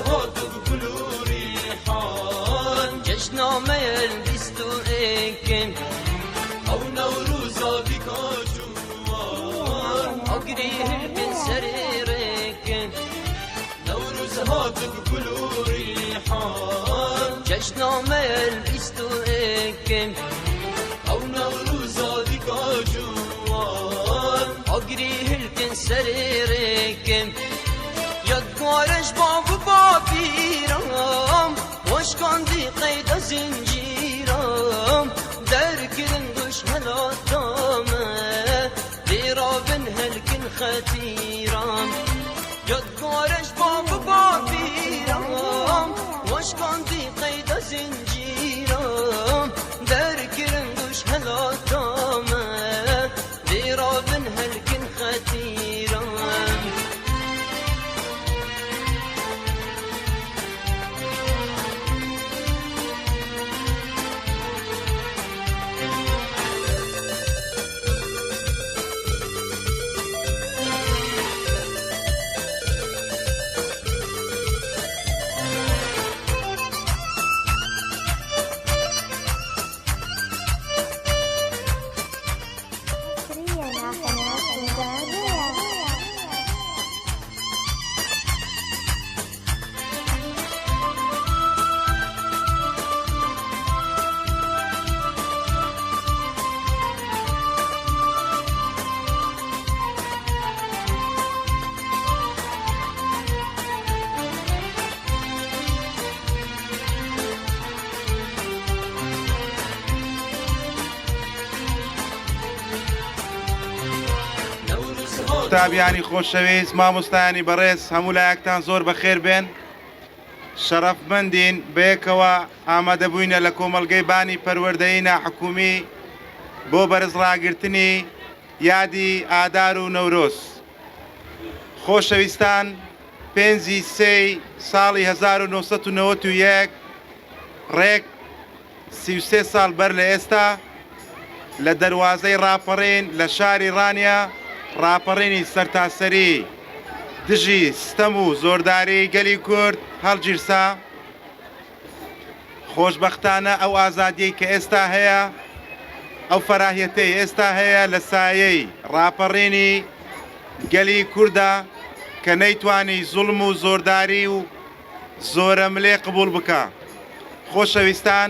هات بكل ريحان جشنامه البیست و یکم او نوروزا بکا جوان اگریه بن سریرکم نوروز هات بكل ريحان جشنامه البیست و یکم او نوروزا بکا جوان اگریه بن سریرکم یادگارش باب بابیرم وشکاندی قید زنجیرم در کلن دشمناتامه دیرا بن هلکن خطیرم یادگارش باب بابیرم وشکاندی قید زنجیرم در کلن دشمناتامه دیرا بن هلکن خطیرم قوتابیانی خۆشەویست مامۆستایانی بەڕێز هەموو لایەکتان زۆر بەخێر بێن شەرەفمەندین بەیەکەوە ئامادەبووینە لە کۆمەڵگەی بانی پەروەردەیی ناحکومی بۆ بەرزڕاگرتنی یادی ئادار و نەورۆز خۆشەویستان پێنجی سێی ساڵی 1991 ڕێک 33 ساڵ بەر لە ئێستا لە دەواازەی ڕاپەڕین لە شاری ڕانیا ڕاپەڕینی سەرتاسەری دژی ستەم و زۆرداری گەلی کورد هەڵگیرسا خۆشبەختانە ئەو ئازادیەی کە ئێستا هەیە ئەو فەراهەتەی ئێستا هەیە لە سایەی ڕاپەڕینی گەلی کووردە کە نەیتوانی زوڵم و زۆرداری و زۆرە ملێ قبول بکە خۆشەویستان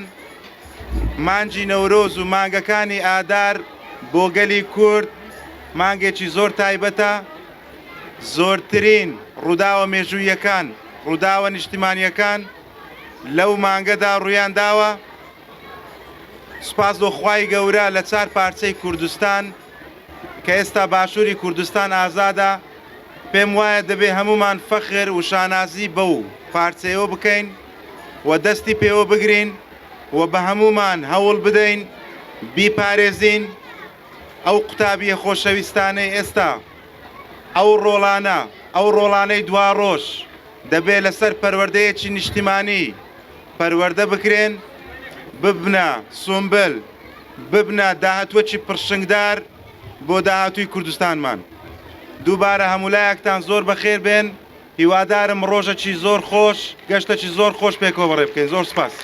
مانجی نەورۆز و مانگەکانی ئادار بۆ گەلی کورد مانگێکی زۆر تایبەتە زۆرترین ڕووداوە مێژوویەکان ڕووداوە نیشتیمانیەکان لەو مانگەدا ڕوویان داوە سوپاس بۆ خوای گەورە لە 4 پارچەی کوردستان کە ئێستا باشووری کوردستان ئازادە پێم وایە دەبێ هەمومان فەخر و شانازی بەو پارچەیەوە بکەین و دەستی پێوە بگرین و بە هەمومان هەوڵ بدەین بیپارێزین ئەو قوتابیە خۆشەویستانەی ئێستا ئەو ڕۆڵانەی دوا ڕۆژ دەبێت لەسەر پەروەردەیەکی نیشتیمانی پەروەردە بکرێن ببنە سۆمبل ببنە داهاتوەکی پڕشنگدار بۆ داهاتووی کوردستانمان دووبارە هەمولایەکتان زۆر بەخێر بێن هیوادارم ڕۆژێکی زۆر خۆش گەشتێکی زۆر خۆش پێکەوە بەڕێ بکەین زۆر سپاس.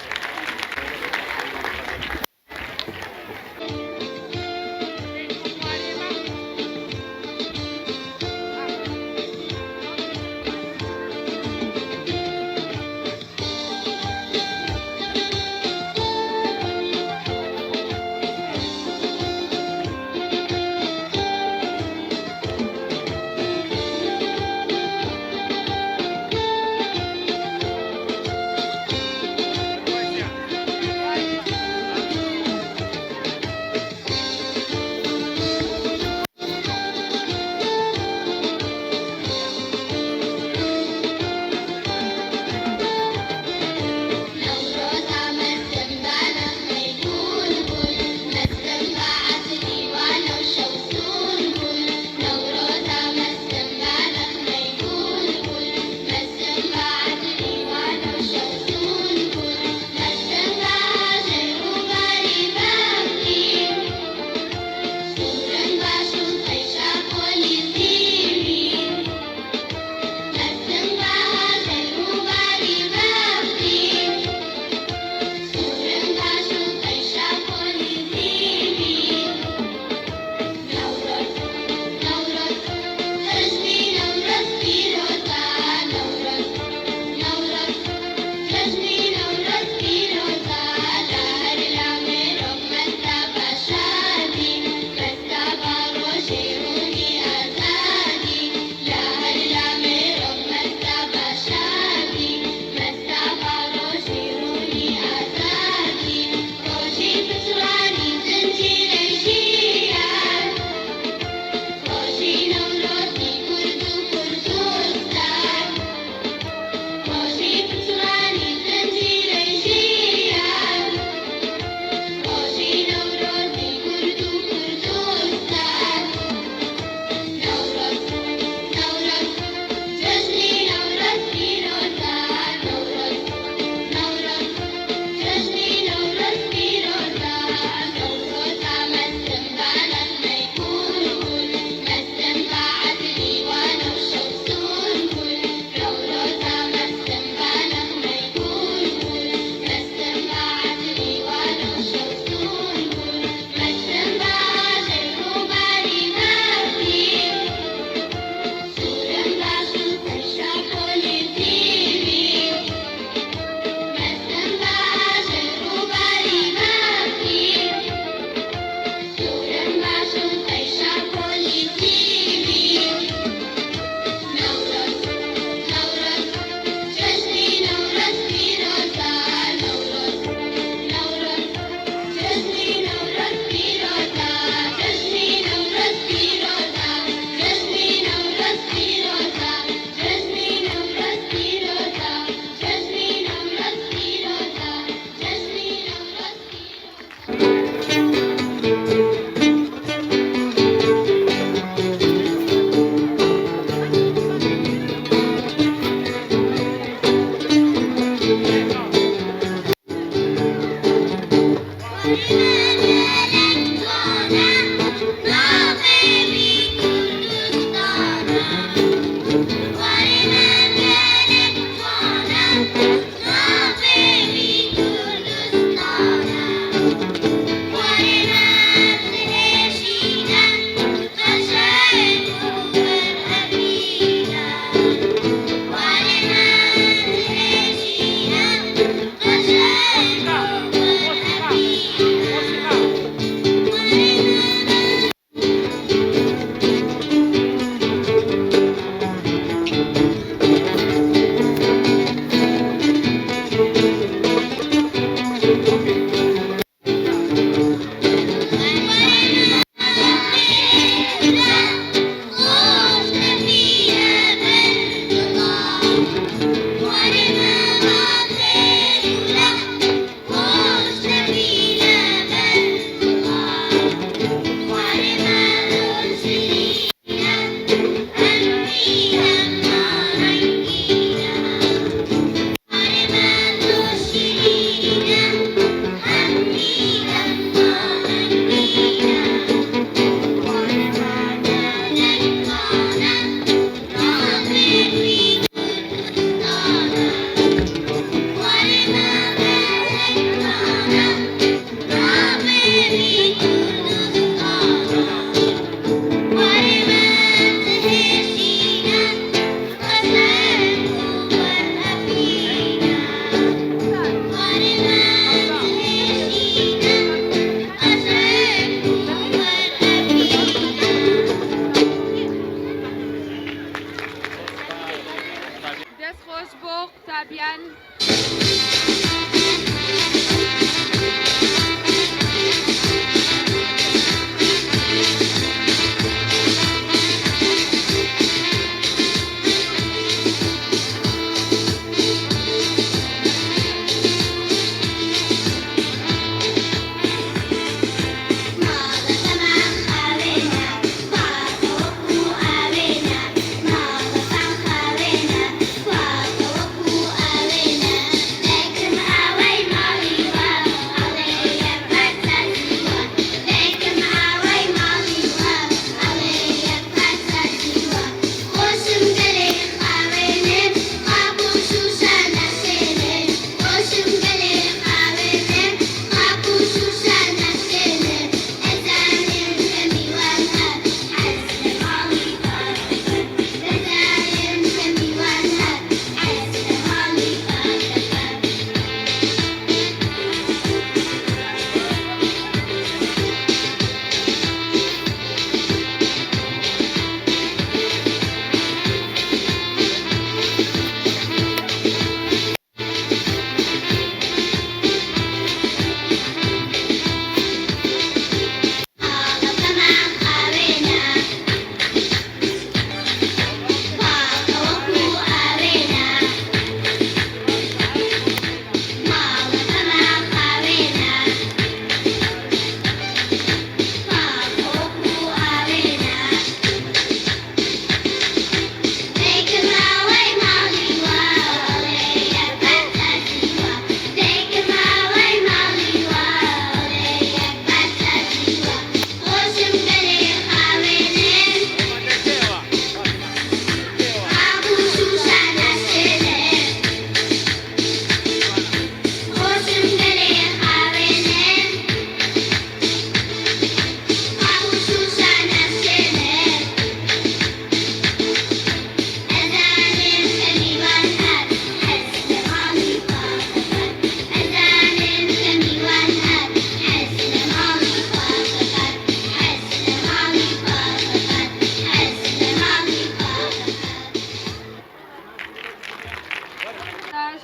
خۆش بۆ قوتابیان.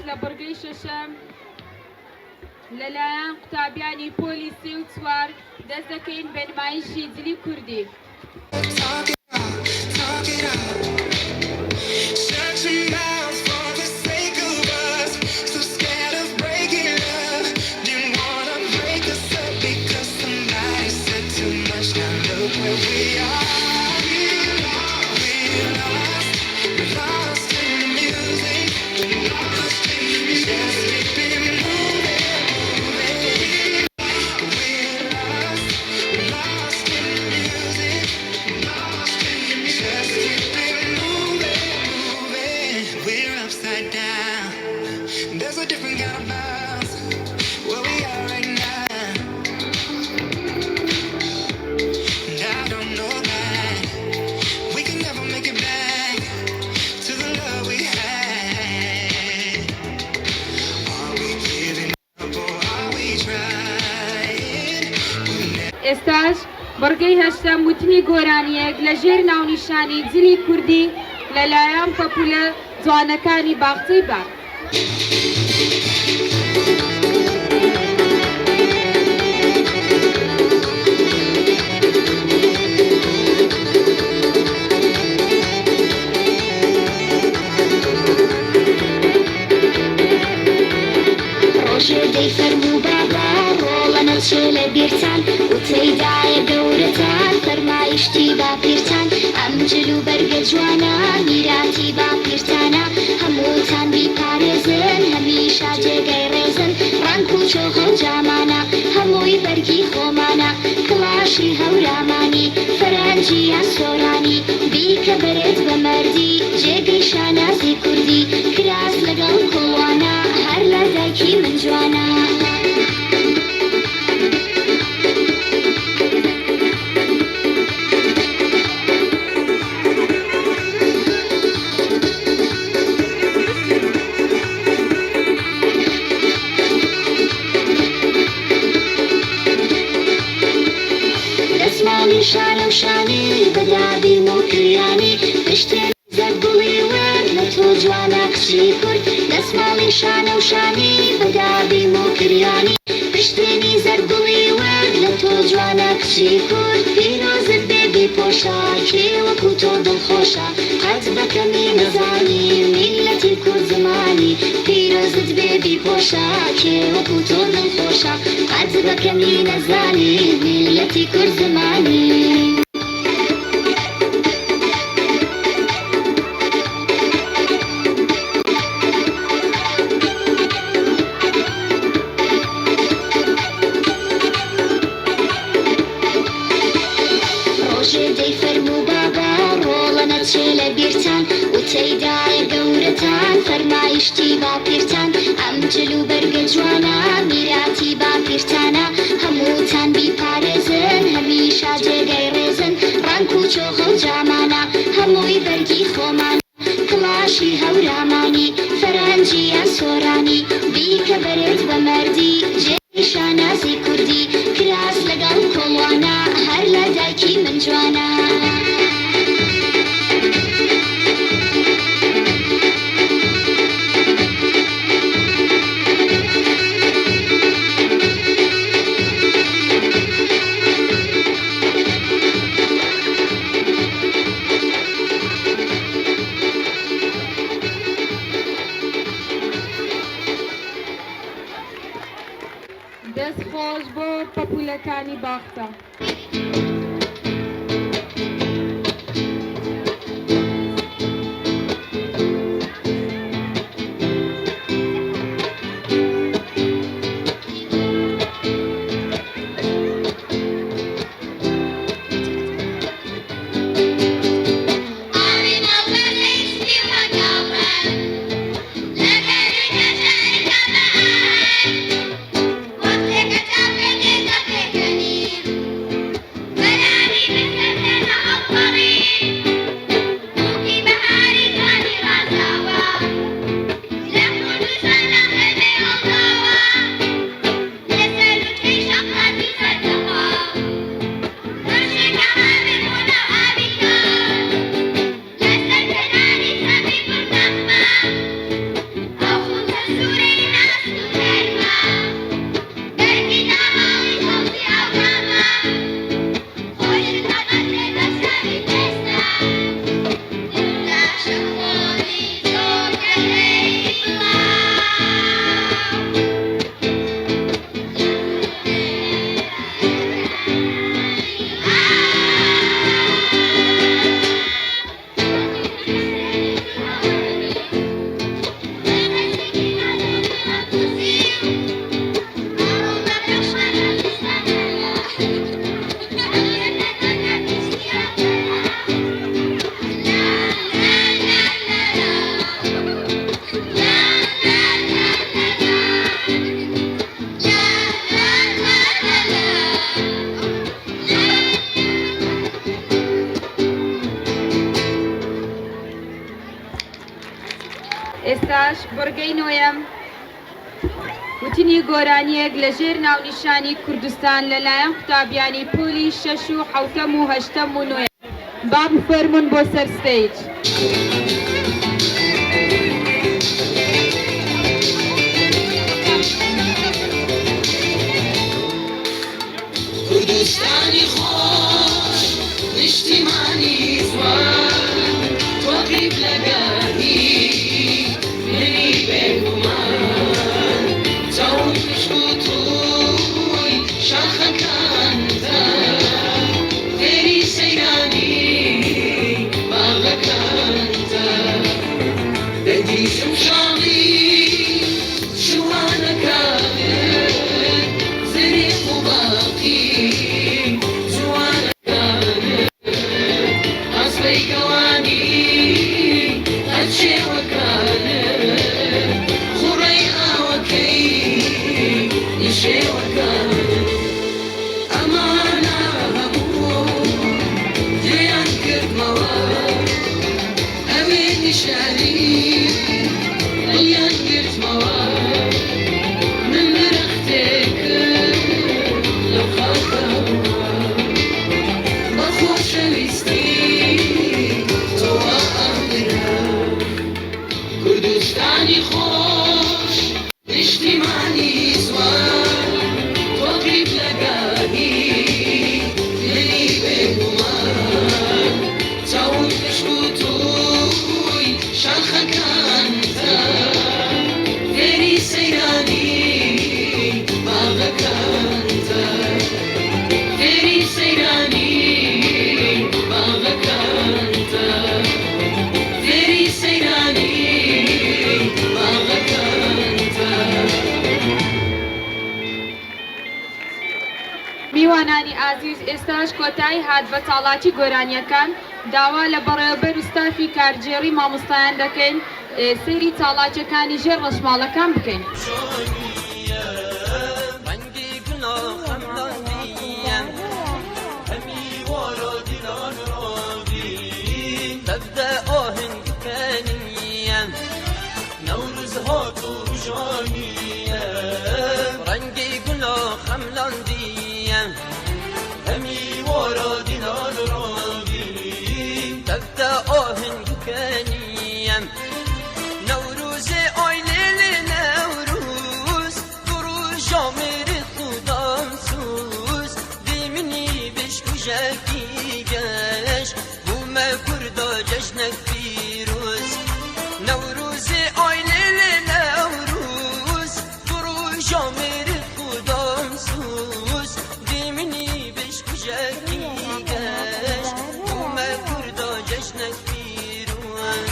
لبرگەی شەشەم لەلایەن قوتابیانی پۆلی 3 و 4 دەست دەکەین بە نمایشی جلی کوردی. There's a different kind of bounce where we are right now. And I don't know that we can never make it back to the love we had. Are we giving up or are we trying? ئێستاش بەڕگەی هەشتم وتنی گۆرانیەک لە ژێر ناونیشانی جلی کوردی لەلایەن پەپولە جوانەکانی باخچەی باغ. دەی فەرموو بابا ڕۆڵە نەچێ لە بیرتان وتەیدایە گەورەتان فەرمایشتی باپیرتان ئەم جل و بەرگە جوانە میراتی باپیرتانە هەمووتان بیپارێزن هەمیشە جێگەی ڕێزن ڕنگ و چۆخە و جامانە هەمووی بەرگی خۆمانە کڵاشی هەورامانی فەرەنجی یان سۆرانی بیکە بەرێت بە مەردی جێگەی شانازی کوردی کراس لەگەڵ کۆڵوانە هەر لە دایکی من جوانە. دەسمانی شانە و شانی بەدابی و کریانی پشتێ زەرگوڵی وەر لە تۆ جوانە کچی کورد دەسماڵی شانە و شانی بەدابی مۆکریانی پشتێنی زەرگوڵی ورد لە تۆ جوانە کچی کورد پیرۆزت بێبی پۆشە کێ وەکو تۆ دڵخۆشە قەت بەکەمی نەزانی میلەتی کورد زمانی پیرۆزت بێبی پۆشە کێ وەکو تۆ دڵخۆشە قەت بەکەمی نەزانی میلەتی کورد زمانی تێدایە گەورەتان فەرمایشتی باپیرتان ئەم جلو بەرگە جوانە میراتی باپیرتانە هەمووتان بیپارێزن هەمیشە جێگەی ڕێزن ڕنگ و چۆخە و جامانە هەمووی بەرگی خۆمان کڵاشی هەورامانی فەرهەنگی یان سۆرانی بیکە بەرێت بە مەردی جێی شانازی کوردی کراس لەگەڵ کۆڵوانە هەر لە دایکی من جوانە دەستخۆش بۆ پەپولەکانی باختە. ئێستاش بڕگەی نۆیەم وتنی گۆرانیەک لە ژێر ناونیشانی کوردستان لەلایەن قوتابیانی پۆلی 6 و 7 و 8 و 9 با بفەرمون بۆ سەر ستەیج. کوردستانی خۆش نیشتیمانی جوان تۆقیب لەگەری منی بێگومان چاوم پشت و توی شاخەکانتە فێری سەیرانی باغەکانتە دەدیسم شاڵی شوانەکانت زرێق و باقی جوانەکانت ئەسبەی گەوانی هەرچێوەکانت خوڕەی ئاوەکەی نیشێوەکانت ئەمانە هەموو جێیان کردمەوە ئەوێ نیشانی دڵیان گرتمەوە من درەختێکم لەو خاکەوە بە خۆشەویستی تۆوە ئاگرە خوش اجتماعی زوان تۆقیب لەگەهی دلی بێگومان چاوم پشت و توی شاخەکانتە فێری سەیرانی باغەکانتە فێری سەیرانی باغەکانتە فێری سەیرانی باغەکانتە میوانانی ئازیز ئێستاش کۆتایی هات بە تاڵاتی گۆرانیەکان داوا لە بەڕێوەبەر و ستافی کارجێڕی مامۆستایان دەکەین سەیری تاڵاچەکانی ژێر ڕەشماڵەکان بکەین. رنگی گناه خمدان دیم همی وارا دیلان راوی تبدأ آهنگ کنیم نوروز هات و جانیم رنگی گناه خمدان دیم همی وارا دیلان راوی تبدأ آهنگ کنیم نوروز آیلیل نوروز برو جامر خودم سوز دیمنی بش کجکی گش بوم کردا جشنک پیروز نوروز آیلیل نوروز برو جامر خودم سوز دیمنی بش کجکی گش بوم کردا جشنک پیروز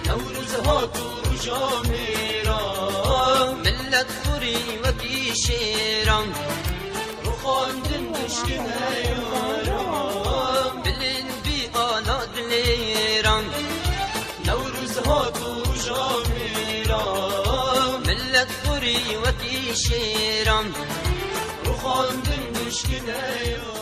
نوروز هات و جامیران ملت خوری وکی شیران رو خواندن مشکن ایاران بلین بی آلا دلیران نوروز هات و جامیران ملت خوری وکی شیران رو خواندن مشکن ایاران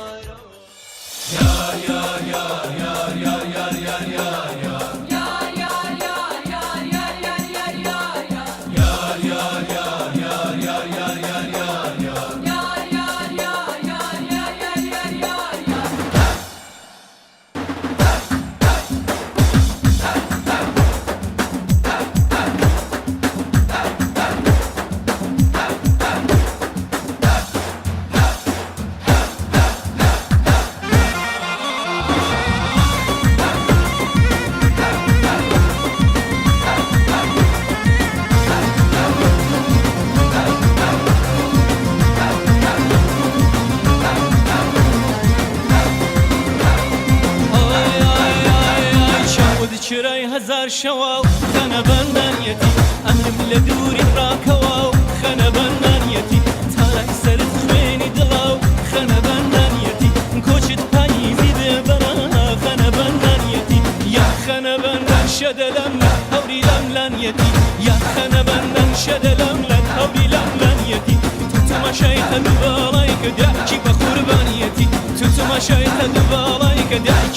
چرای هزار شوا و خانه بندانیتی امرم لدوری راکوا و خانه بندانیتی تارای سرت خوینی دلاو خانه بندانیتی کوچت پاییزی ببرا خانه بندانیتی یا خانه بندان شدلم هوری لملانیتی یا خانه بندان شدلم هوری لملانیتی تو تماشای هدوالای که دعکی بقربانیتی تو تماشای هدوالای که دعکی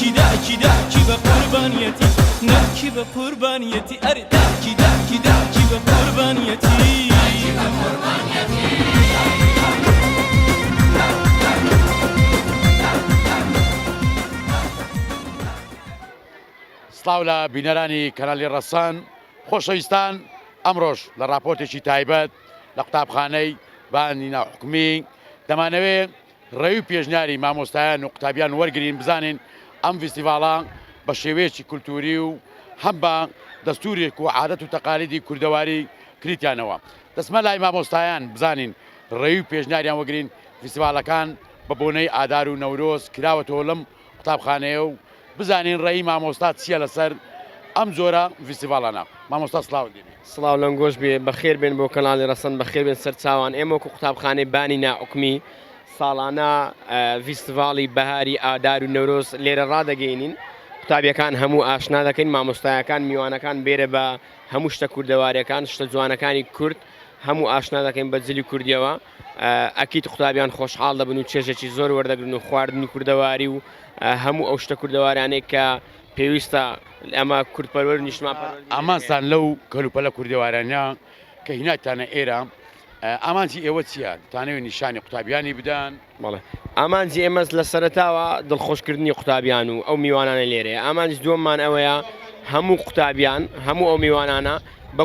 بقربانیتی نکی به قربانیتی اره دکی به قربانیتی سڵاو لە بینەرانی کەنالی ڕەسەن خۆشەویستان ئەمڕۆژ لە راپۆرتێکی تایبەت لە قوتابخانەی بانی ناوحکومی دەمانەوێت ڕێوی پێشنیاری مامۆستایان و قوتابیان وەرگین بزانین ئەم فیستیڤاڵە بە شێوەیەکی کولتوری و هەم بە دەستورێک و عادەت و تەقالیدی کوردەواری کریتیانەوە دەسمە لای مامۆستایان بزانین ڕێوی پێشنیاریان وەگرین فیستیڤالەکان بە بۆنەی ئادار و نەورۆز کراوەتەوە لەم قوتابخانەیە و بزانین ڕێی مامۆستا چییە لەسەر ئەم جۆرە فیستیڤالانە مامۆستا سڵاو دێنێ سڵاو لەم گۆش بێ بەخێر بێن بۆ کەناڵی ڕەسەن بەخێر بێن سەر چاوان ئێمە وەکو قوتابخانەی بانی ناحکومی ساڵانە فیستیڤاڵی بەهاری ئادار و نەورۆز لێرە ڕادەگەینین قوتابیەکان هەموو ئاشنا دەکەین مامۆستایەکان میوانەکان بێرە بە هەموو شتە کوردەوارەکان شتە جوانەکانی کورد هەموو ئاشنا دەکەین بە جلی کوردیەوە ئەکیت قوتابیان خۆشحاڵ دەبن و چێژێکی زۆر وەردەگرن و خواردنی کوردەواری و هەموو ئەو شتە کوردەوارانەی کە پێویستە ئەمە کوردپەروەر نیشتمان ئامانستان لەو کەلوپەلە کوردەوارانە کە هیناتانە ئێرە ئامانجی ئێوە چییە دەتانەوێت نیشانی قوتابیانی بدەن بەڵێ ئامانجی ئێمەز لە سەرەتاوە دڵخۆشکردنی قوتابیان و ئەو میوانانە لێرەیە ئامانج دووەممان ئەوەیە هەموو قوتابیان هەموو ئەو میوانانە بە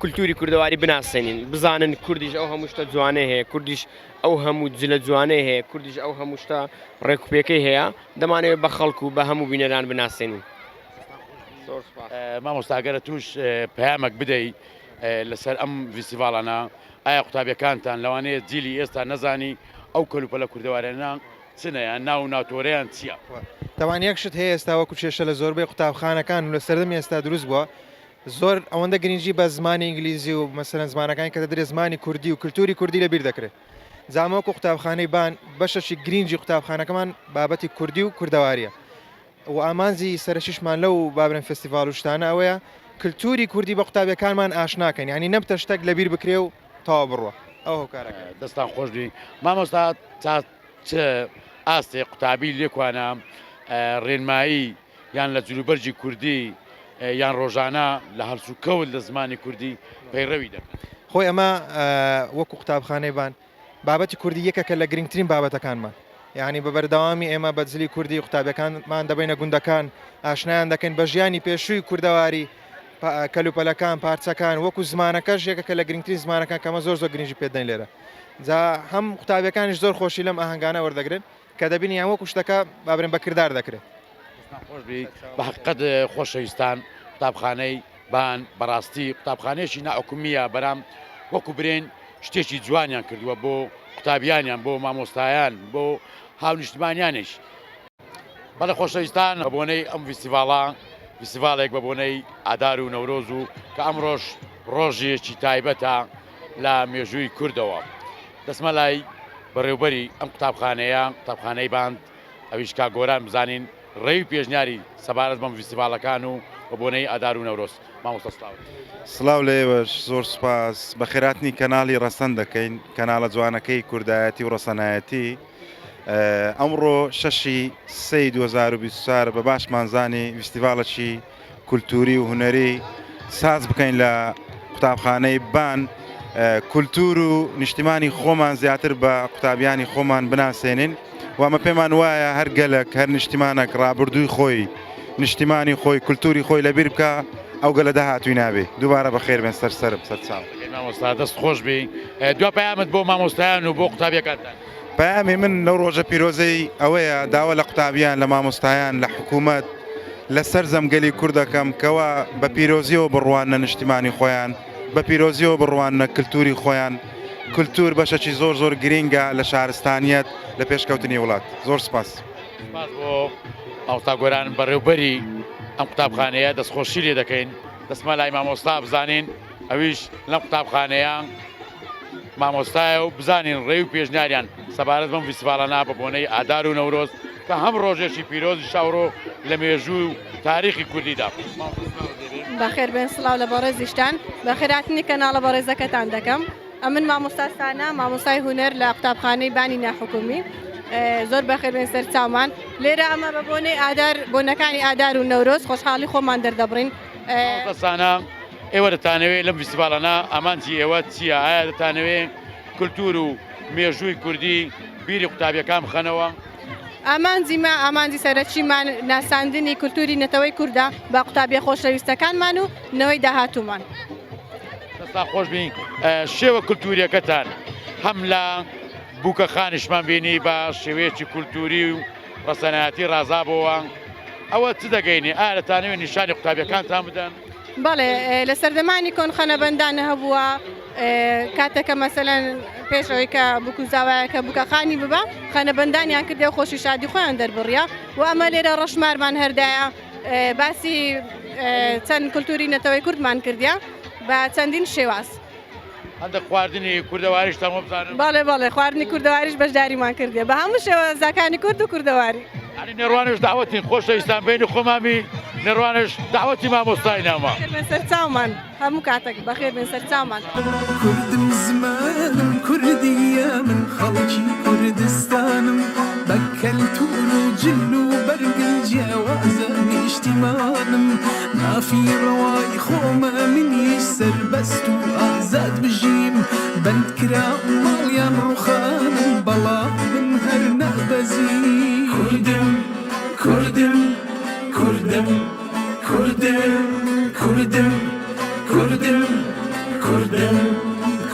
کولتوری کوردەواری بناسێنین بزانن کوردیش ئەو هەموو شتە جوانەی هەیە کوردیش ئەو هەموو جلە جوانەی هەیە کوردیش ئەو هەموو شتە ڕێکوپێکەی هەیە دەمانەوێت بە خەڵکو بە هەموو بینەران بناسێنین مامۆستاگەرە توش پەیامێک بدەیت لەسەر ئەم فیستیڤالانە ئایا قوتابیەکانتان لەوانەیە جیلی ئێستا نەزانی ئەو کەلوپەلە کوردەوارانە چنەیە ناو ناوتۆرەیان چییە؟ تاوان یەکشت هەیە ئێستا وەکو کێشە لە زۆربەی قوتابخانەکان و لە سەردەم ئێستا دروست بووە زۆر ئەوەندە گرنگی بە زمانی ئینگلیزی و مەسەرەن زمانەکانی کە دەدرێت زمانی کوردی و کللتوری کوردی لەبیر دەکرێت زامەوەکو قوتابخانەی بان بەشەشی گرنگی قوتابخانەکەمان بابەتی کوردی و کوردەواریە و ئامانزی سەرشیشمان لەو بابرن فستیڤال و شتانە ئەوەیە کللتوری کوردی بە قوتابیەکانمان ئاشناکەین ینی نەبتە شتێک لەبیر بکرێ و تاوا بڕوە ئەو کارەکە دەستان خۆشبی مامۆستا چ ئاستێ قوتابی لێکوانە ڕێنمایی یان لە جلوبەرجی کوردی یان ڕۆژانە لە هەڵسو کەوت لە زمانی کوردی پەیڕەوی دەکەن خۆی ئەمە وەکو قوتابخانەی بان بابەتی کوردی یەکەکە لە گرنگترین بابەتەکانمان یعنی بە بەردەوامی ئێمە بە جلی کوردی قوتابیەکانمان دەبینە گوندەکان ئاشنایان دەکەن بە ژیانی پێشووی کوردەواری کەلوپەلەکان پارچەکان وەکو زمانەکەش یەکەکە لە گرنگترین زمانەکان کەمە زۆر گرنگی پێدەین لێرە جا هەم قوتابیەکانیش زۆر خۆشی لەم ئاهەنگانە وەردەگرن کە دەبینی یان وەکو شتەکە بابرن بەکردار دەکرێت خۆشبی بە حقیقەت خۆشەویستان قوتابخانەی بان بەڕاستی قوتابخانەیەکی ناحکومیە بەرام وەکو برێن شتێکی جوانیان کردووە بۆ قوتابیانیان بۆ مامۆستایان بۆ هاونیشتمانیانش بەڵێ خۆشەویستان بە بۆنەی ئەم فیستیڤاڵە فیستیڤالێک بە بۆنەی ئادار و نەورۆز و کە ئەمڕۆژ ڕۆژێکی تایبەتە لە مێژووی کوردەوە دەسمە لای بەڕێوبەری ئەم قوتابخانەی باند ئەویش کا گۆران بزانین ڕێوی پێشنیاری سەبارەت بەم فیستیڤالەکان و بە بۆنەی ئادار و نەورۆز مامۆستا سڵاو لێوەش زۆر سپاس بە خێراتنی کەناڵی ڕەسەن دەکەین کەناڵە جوانەکەی کوردایەتی و ڕەسەنایەتی ئەمڕۆ 6/3/2024 بە باشمانزانی فیستیڤالێکی کولتوری و هونەری ساز بکەین لە قوتابخانەی بان کولتور و نیشتیمانی خۆمان زیاتر بە قوتابیانی خۆمان بناسێنین وامە پێمان وایە هەر گەلک هەر نیشتیمانێک ڕابردووی خۆی نیشتیمانی خۆی کولتوری خۆی لەبیر بکە ئەو گەلە داهاتووی نابێ دووبارە بەخێر بێن سەرسەرم سەرچاو مامۆستا دەست خۆش بی دو پەیامت بۆ مامۆستایان و بۆ قوتابیەکانتان پەیامی من لەو ڕۆژە پیرۆزەی ئەوەیە داوە لە قوتابیان لە مامۆستایان لە حکوومەت لەسەر زەمگەلی کوور دەکەم کەوا بە پیرۆزیەوە بڕوانە نیشتیمانی خۆیان بە پیرۆزیەوە بڕوانە کللتوری خۆیان کللتور بەشەکی زۆر گرینگە لە شارستانیەت لە پێشکەوتنی وڵات زۆر سپاس بۆ ئەوتا گۆران بەڕێوبەری ئەم قوتابخانەیە دەستخۆشی لێ دەکەین دەسمە لای مامۆستا بزانین ئەویش لەم قوتابخانەیە مامۆستایە و بزانین ڕێوی پێشنیاریان سەبارەت بەم فیستیڤالانە بە بۆنەی ئادار و نەورۆز کە هەم ڕۆژێکی پیرۆزی شاوڕۆ لە مێژووی و تاریخی کوردیدا بەخێر بێن سڵاو لە بەڕێزیشتان بە خێراتنی کەناڵە بەڕێزەکەتان دەکەم ئەمن مامۆستاسانە مامۆستای هونەر لە قوتابخانەی بانی ناحکومی زۆر بەخێر بێن سەر چاومان لێرە ئەمە بە بۆنەی ئادار بۆنەکانی ئادار و نەورۆز خۆشحاڵی خۆمان دەردەبڕین سانە ئێوە دەتانەوێت لەم فیستیڤالانە ئامانجی ئێوە چییە ئایا دەتانەوێت کولتور و مێژووی کوردی بیری قوتابیەکان بخەنەوە ئامانجی سەرەکیمان ناساندنی کولتوری نەتەوەی کووردا بە قوتابیە خۆشەویستەکانمان و نەوەی داهاتوومان دەستا خۆش بین شێوە کولتوریەکەتان هەم لە بووکە خانیشمان بینی بە شێوەیەکی کولتوری و ڕەسەنایەتی ڕازابەوە ئەوە چ دەگەینی ئایا دەتانەوێت نیشانی قوتابیەکانتان بدەن بەڵێ لە سەردەمانی کۆنخانە بەندانە هەبووە کاتێکە مەسەلەن پێشەوەی کە بکو زاوایەکە بکەخانی ببە خانە بەندانیان کردێ و خۆشی شادی خۆیان دەربڕیا و ئەمە لێرە ڕەشمارمان هەردایە باسی چەند کولتوری نەتەوەی کوردمان کردیا بە چەندین شێواز. هەندێک خواردنی کوردەواریش تەمە بزانم. بەڵێ خواردنی کوردەواریش بەشداریمان کردێ بە هەموو شێوەزەکانی کورد و کوردەواری. ئەنی نێڕوانش داوەتین خۆشەویستان بینی خۆمامی نێڕوانش داوەتی مامۆستای ناما. بێن سەرچاومان هەموو کاتێک بەخێر بێن سەرچاومان. کوردم زمانم کوردیە من خەڵکی کوردستانم بە کەلتور و جل و بەرگن جیاوازە نیشتیمانم مافی ڕەوای خۆمە منیش سەربەست و ئازاد بژیم بەندکرا ماڵیان ڕوخانم بەڵام من هەر نەبەزی کوردم کوردم کوردم کوردم کوردم کوردم کوردم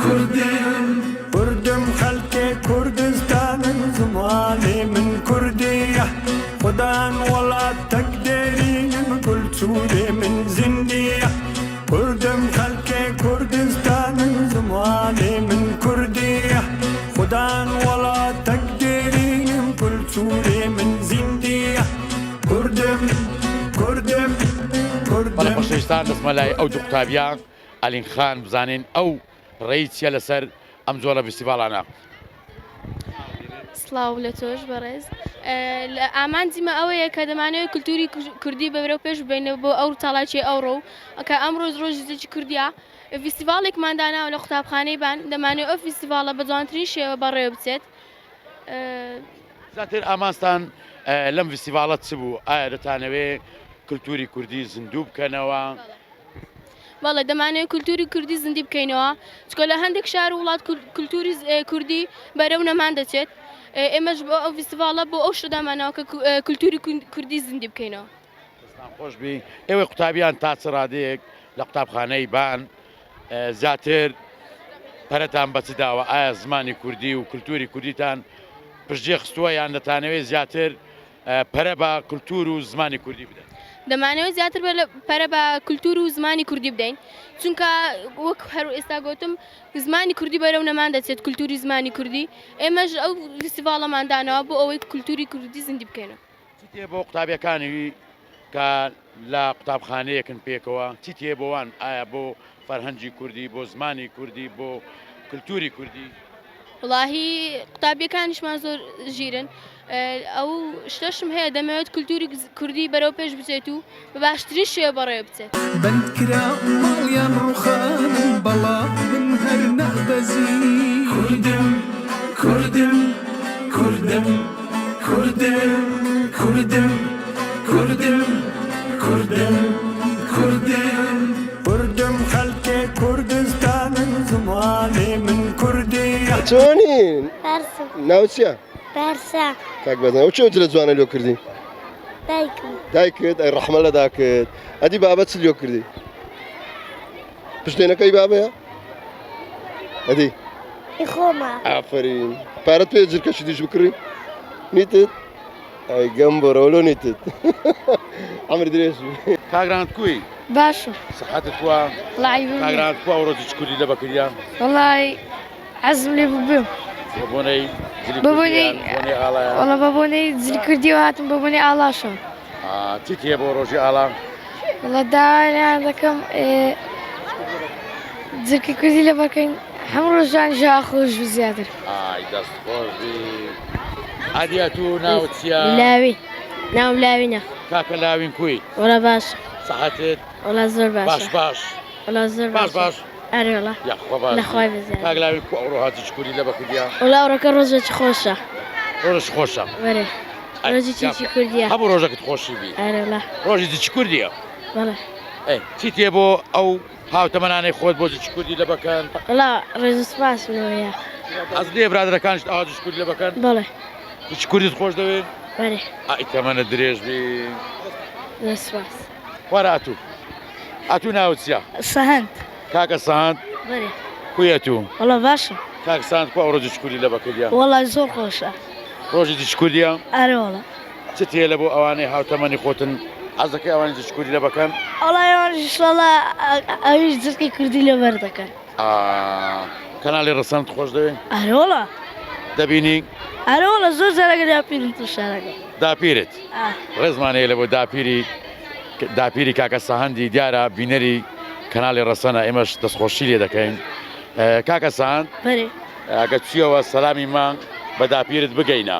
کوردم کوردم خەڵکێ کوردستانم زمانێ من کوردیە خوددان وڵات تەکدێرینم کولتورێ من زیندیە کوردم خەڵکێ کوردستانم زمانێ من کوردیە خوددان وڵات تەکدێرینم کولتورێ من زیندیە کوردم کوردم بەڵێ خۆشەویستان دەستمە لای ئەو دوو قوتابیان ئەلین خان بزانین ئەو ڕێی چیە لەسەر ئەم جۆرە فیستیڤالانە. سڵاو لە تۆش بەڕێز ئامانجیمە ئەوەیە کە دەمانەوەی کولتوری کوردی بەبرە و پێش بێنەوە بۆ ئەو تاڵاکی ئەوڕۆ کە ئەمڕۆ ڕۆژی زەکی کوردیا فیستیڤالێکمانداناوە لە قوتابخانەی بان دەمانێت ئەو فیستیڤالە بە جوانترین شێوە بەڕێوە بچێت. زیاتر ئامانستان لەم فیستیڤالە چ بوو؟ ئایا دەتانەوێ کولتوری کوردی زیندوو بکەنەوە؟ بەڵێ دەمانەوێت کولتوری کوردی زیندی بکەینەوە چکە لە هەندێک شار و وڵات کولتوری کوردی بەرەو نەمان دەچێت ئێمەش بۆ ئەو فیستیڤالە بۆ ئەو شدامانەوە کە کولتوری کوردی زیندی بکەینەوە. خۆشبی ئێوە قوتابیان تا چ ڕادەیەک لە قوتابخانەی بان زیاتر پەرەتان بەچ داوە؟ ئایا زمانی کوردی و کولتوری کوردیتان پشتگێ خستووە یان دەتانەوێت زیاتر پەرە بە کولتور و زمانی کوردی بدەن؟ دەمانەوێت زیاتر پەرە بە کولتور و زمانی کوردی بدەین چونکە وەک هەرو ئێستا گوتم زمانی کوردی بەرەو نەمان دەچێت کولتوری زمانی کوردی ئێمەش ئەو فیستیڤالەماندانەوە بۆ ئەوەی کولتوری کوردی زیندی بکەینەوە. چی تێ بۆ قوتابیەکانی کە لە قوتابخانەیەکن پێکەوە چی تێ بۆوان؟ ئایا بۆ فەرهەنگی کوردی بۆ زمانی کوردی بۆ کولتوری کوردی؟ وڵاهی قوتابیەکانیشمان زۆر ژیرن ئەو شتەشم هەیە دەمەوێت کولتوری کوردی بەرەو پێش بچێت و بە باشترین شێوە بەڕێوە بچێت. بەندکرا ماڵیان ڕوخانم بەڵام من هەر نەبەزی کوردم کوردم کوردم کوردم کوردم کوردم کوردم کوردم کوردم خەڵکێ کوردستانم زمانێ من کوردیە. چۆنین؟ ناو چییە؟ بەرسا کاک بەزانە و چۆن لە جوانە لێ کردی؟ دایکم دایکت ئەی ڕەحمە لە داکت ئەدی بابەت چ لێ کردی؟ پشتێنەکەی بابەیە؟ ئەدی؟ خۆمە ئافرین پارەت پێ جرکەشی دیش بکڕی؟ نیتت؟ ئەی گەم بۆرەوەلۆ نیتت ئەمر درێژ کاگرانت کوی؟ باشە سەحەتت کووە؟ کاگرانت کووە ڕۆژی چ کوردی لە بەکردیا؟ وەڵای عەزم لێ ببێم بۆنەی وەڵا بە بۆنەی جلی کوردیەوە هاتم بە بۆنەی ئاڵاشە. چی تێ بۆ ڕۆژی ئاڵا؟ وەڵا داوایان دەکەم جرکی کوردی لە بەکەین هەموو ڕۆژان ژا خۆش زیاتر. ئای دەست خۆشبی. ئەدیە تو ناوت چییە؟ لاوی ناو لاوینە. کاکە لاوین کوی؟ وەڵا باشە. سەحەتت؟ وەڵا زۆر باش باش. وەڵا زۆر باش باش. ئەرێ وەڵا یاخوا باش. لەخوای بزیات. کاک لاوین کو ئەوڕۆ هاتی چ کوردی لە بەکردیا؟ وەڵا ئەوڕۆکە ڕۆژێکی خۆشە. ڕۆژ خۆشە. وەرێ ڕۆژی چی کوردیە. هەموو ڕۆژەکەت خۆشی بی. ئەرێ وەڵا. ڕۆژی چی کوردیە؟ وەڵا. چی تێ بۆ ئەو هاوتەمەنانەی خۆت بۆ چی کوردی لە بەکەن؟ وەڵا ڕێز سوپاس بنەوەیە. ئەس لێ برادەکانشت ئاوا چ کوردی لە بەکەن؟ بەڵێ. چ کوردیت خۆش دەوێت؟ وەرێ. ئای تەمەنە درێژ بی. ڕێز سوپاس. وەرە ئەتوو. ئەتوو ناوت چییە؟ سەهەند. کاکە سەهەند. وەرێ. کویە تو؟ وەڵا باشە. کاک سەهەند کو ئەو ڕۆژی چ کوردی لە بەکردیا؟ وەڵا زۆر خۆشە. ڕۆژی چ کوردیە؟ ئەرێ وەڵا. چ تێ لە بۆ ئەوانەی هاوتەمەنی خۆتن حەز دەکەی ئەوانە کوردی لە بەکەن؟ ئەڵای ئەوانشڵە ئەویش جزکی کوردی لەبەر دەکەن. کەناڵی ڕەسەن خۆش دەوێت؟ ئەرۆڵە دەبینی؟ ئەرۆڵە زۆر جارەکە داپیرم تووشارەکە. داپیرت ڕێزمانەیە لە بۆ داپیری کاکە سەهەندی دیارە بینەری کەناڵی ڕەسەنە ئێمەش دەستخۆشی لێ دەکەین. کاکە سەهەند ئەگە چیەوە سەلامی مانگ بە داپیرت بگەینە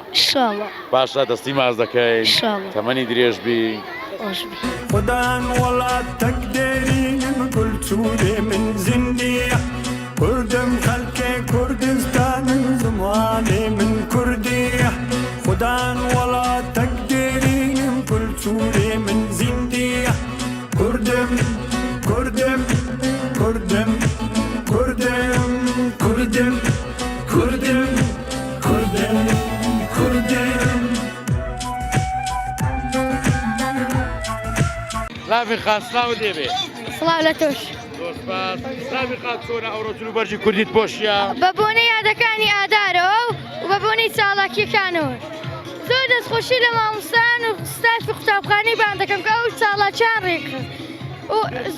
باشە دەستی ماز دەکەین تەمەنی درێژ بی خدان وڵات تەکدێرین کولتورێ من زیندیە کوردم خەلکێ کوردستانم زمانێ من کوردیە خدان وڵات تەکدێرین کولتورێ من زیندیە کوردم کوردم کوردم کوردم کوردم کوردم کوردم کوردم سلامی خان سلااو دێبێ سڵاو لە تۆش سلامی خان چۆنە ئەوڕۆ جلوبەرجی کوردیت بۆشیە بە بۆنەی یادەکانی ئادارەوە و بە بۆنەی چاڵاکیەکانەوە زۆر دەستخۆشی لە مامۆستایان و ستافی قوتابخانەی بان دەکەم کە ئەو چاڵاکیان ڕێکخست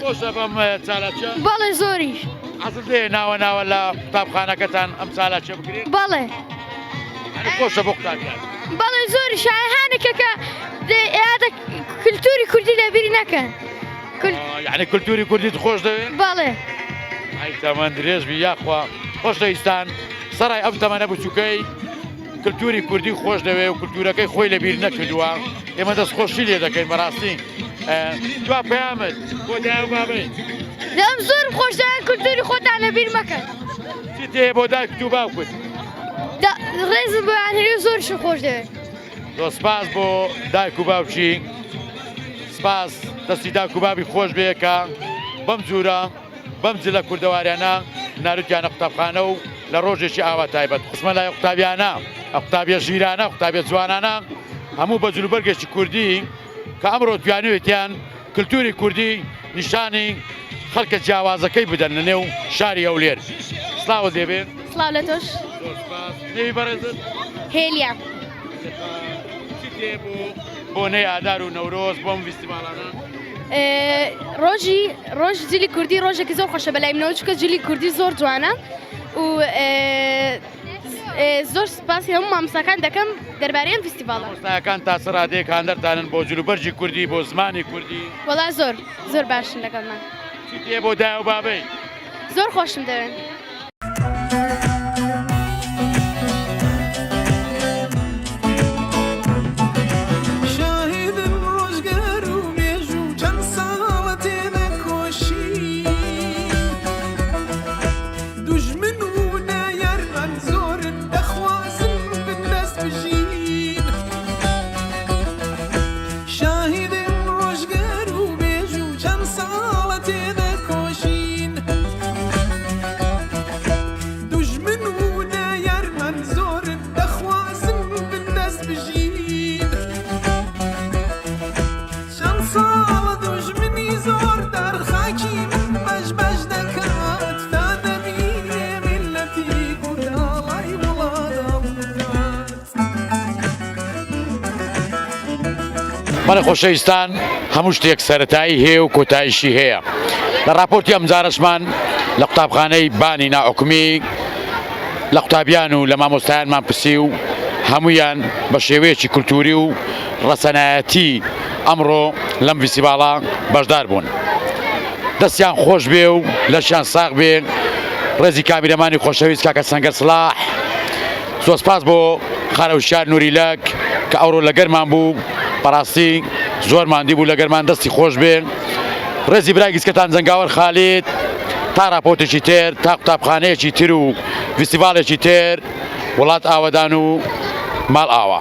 خۆشە بەم چالاکیە؟ بەڵێ زۆریش حەزت لێ ناوە لە قوتابخانەکەتان ئەم چالاکیە بکرێت؟ بەڵێ خۆشە بۆ قوتابیان بەڵێ زۆری شایەنێکە کە یادە کللتوری کوردی لەبیری نەکەن یعنی کللتوری کوردیت خۆش دەوێت؟ بەڵێ ئەی تەمەند درێژ بی یاخوا خۆش دەویستان سەرای ئەم تەمەنە بچووکەی کللتوری کوردی خۆش دەوێت و کللتورەکەی خۆی لەبیر نەکردووە ئێمە دەستخۆشی لێ دەکەین بەڕاستی دوا پەیامت بۆ دایک و بابەی دەم زۆر خۆشدایان کللتوری خۆتان لەبیر مەکەن چی تێ بۆ دایک و باوکت؟ ڕێزم بۆیان هەرێ زۆرشم خۆش دەوێت سپاس بۆ دایک و باوکی سپاس دەستی دایک و بابی خۆش بێ کە بەم جوورە بەم جلە کوردەواریانە ناردیانە قوتابخانە و لە ڕۆژێکی ئاوا تایبەت خسمە لای قوتابیانە قوتابیە ژیرانە قوتابیە جوانانە هەموو بە جلوبەرگێکی کوردی کە ئەمڕۆ توانوێتیان کللتوری کوردی نیشانی خەڵکە جیاوازەکەی بدەن لە نێو شاری ئەولێر سلااوت دێبێت؟ سڵاو لە تۆش نێوی بەڕێزت؟ هێلیا بۆنەی ئادار و نەورۆز بۆم فیستیڤالانە ڕۆژ جلی کوردی ڕۆژێکی زۆر خۆشە بەلای منەوە چکە جلی کوردی زۆر جوانە و زۆر سپاسی هەموو مامۆستاکان دەکەم دەربارەی ئەم فیستیڤاڵە مامۆستایەکان تاسە ڕادەیەک هاندەرتانن بۆ جلوبەرجی کوردی بۆ زمانی کوردی وەڵا زۆر باشن لەگەڵمان چی تێ بۆ دایک و بابەی زۆر خۆشم دەوێن بەڵێ خۆشەویستان هەموو شتێک سەرەتایی هەیە و کۆتاییشی هەیە لە راپۆرتی ئەمجارەشمان لە قوتابخانەی بانی ناحوکمی لە قوتابیان و لە مامۆستایانمان پرسی و هەمویان بە شێوەیەکی کولتوری و ڕەسەنایەتی ئەمڕۆ لەم فیستیڤاڵە بەشدار بوون دەستیان خۆش بێ و لەشیان ساغ بێ ڕێزی کامیرەمانی خۆشەویست کاکە سەنگەر سڵاح زۆر سپاس بۆ خانەوشار نووریلەک کە ئەوڕۆ لەگەرمان بوو بەڕاستی زۆر ماندی بوو لەگەرمان دەستی خۆش بێ ڕێزی برای گیسکەتان جەنگاوەر خالید تا راپۆرتێکی تر تا قوتابخانەیەکی تر و فیستیڤالێکی تر وڵات ئاوەدان و ماڵ ئاوە